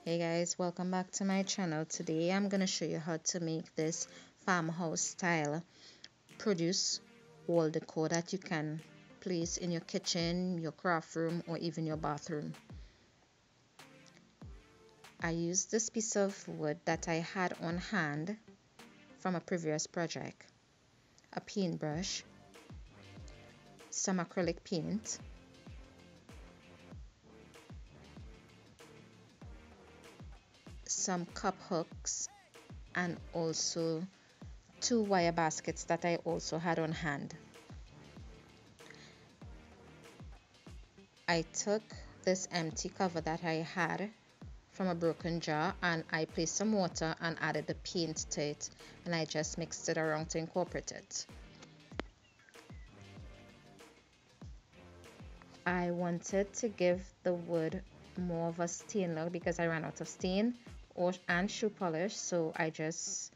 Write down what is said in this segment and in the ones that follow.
Hey guys, welcome back to my channel. Today I'm gonna show you how to make this farmhouse style produce wall decor that you can place in your kitchen, your craft room, or even your bathroom. I used this piece of wood that I had on hand from a previous project, a paintbrush, some acrylic paint, some cup hooks, and also two wire baskets that I also had on hand. I took this empty cover that I had from a broken jar and I placed some water and added the paint to it, and I just mixed it around to incorporate it. I wanted to give the wood more of a stain look because I ran out of stain and shoe polish, so I just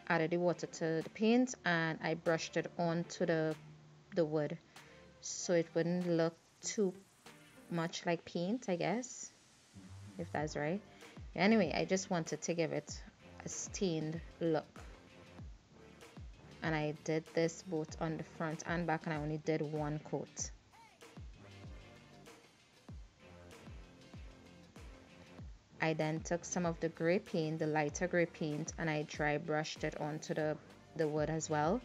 added the water to the paint and I brushed it onto the wood so it wouldn't look too much like paint, I guess, if that's right. Anyway, I just wanted to give it a stained look. And I did this both on the front and back, and I only did one coat. I then took some of the gray paint, the lighter gray paint, and I dry brushed it onto the wood as well.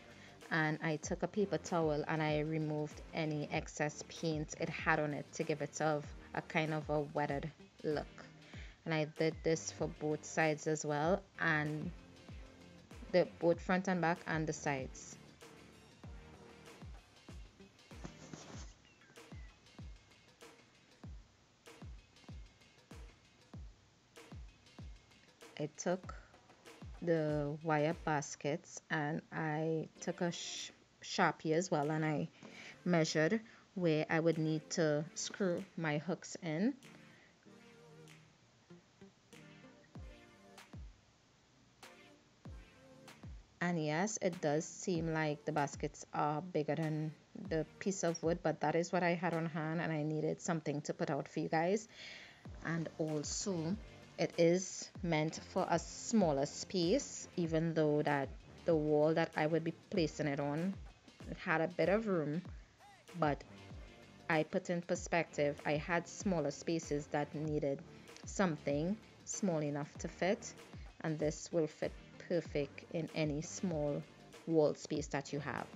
And I took a paper towel and I removed any excess paint it had on it to give it a kind of a wetted look. And I did this for both sides as well, and the both front and back and the sides. I took the wire baskets and I took a sharpie as well, and I measured where I would need to screw my hooks in. And yes, it does seem like the baskets are bigger than the piece of wood, but that is what I had on hand and I needed something to put out for you guys. And also it is meant for a smaller space, even though that the wall that I would be placing it on, it had a bit of room, but I put in perspective I had smaller spaces that needed something small enough to fit, and this will fit perfect in any small wall space that you have.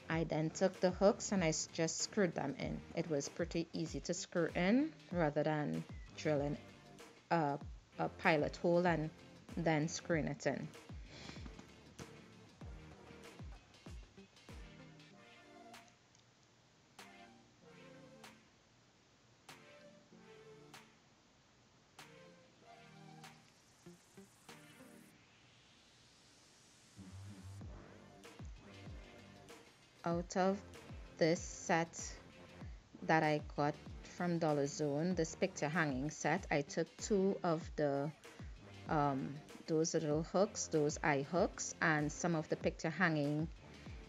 I then took the hooks and I just screwed them in. It was pretty easy to screw in rather than drilling a, a pilot hole and then screwing it in. Out of this set that I got from Dollar Zone, this picture hanging set, I took two of the um, those little hooks, those eye hooks, and some of the picture hanging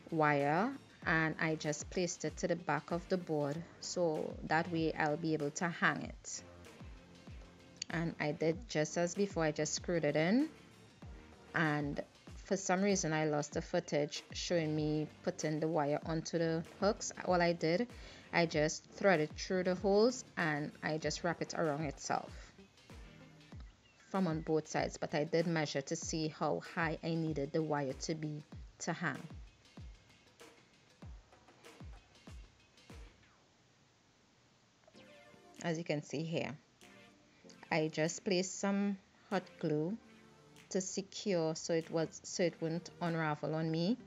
wire, and I just placed it to the back of the board so that way I'll be able to hang it. And I did just as before, I just screwed it in, and for some reason I lost the footage showing me putting the wire onto the hooks. All I did, I just threaded through the holes and I just wrap it around itself from on both sides, but I did measure to see how high I needed the wire to be to hang. As you can see here, I just placed some hot glue to secure so it wouldn't unravel on me,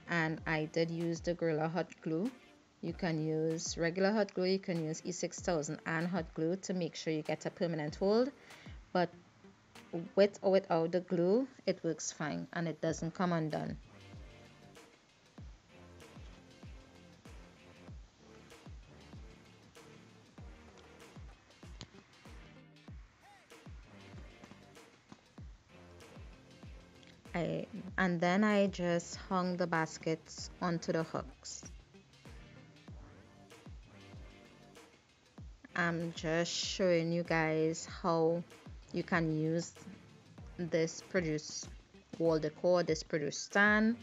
and I did use the Gorilla hot glue. You can use regular hot glue, you can use E6000 and hot glue to make sure you get a permanent hold, but with or without the glue it works fine and it doesn't come undone. I and then I just hung the baskets onto the hooks, I'm just showing you guys how you can use this produce wall decor, this produce stand,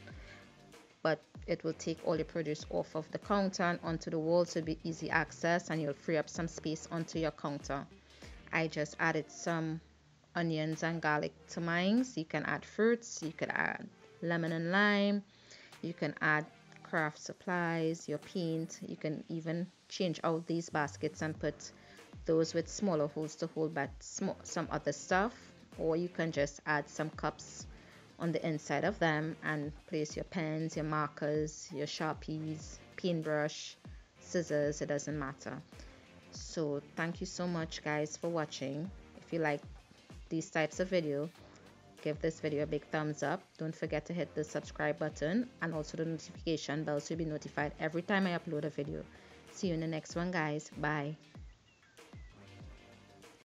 but it will take all your produce off of the counter and onto the wall, so it'll be easy access and you'll free up some space onto your counter. I just added some onions and garlic to mine. So you can add fruits, you could add lemon and lime, you can add craft supplies, your paint. You can even change out these baskets and put those with smaller holes to hold back some other stuff, or you can just add some cups on the inside of them and place your pens, your markers, your sharpies, paintbrush, scissors, it doesn't matter. So thank you so much guys for watching. If you like these types of video, give this video a big thumbs up. Don't forget to hit the subscribe button and also the notification bell so you'll be notified every time I upload a video. See you in the next one guys. Bye.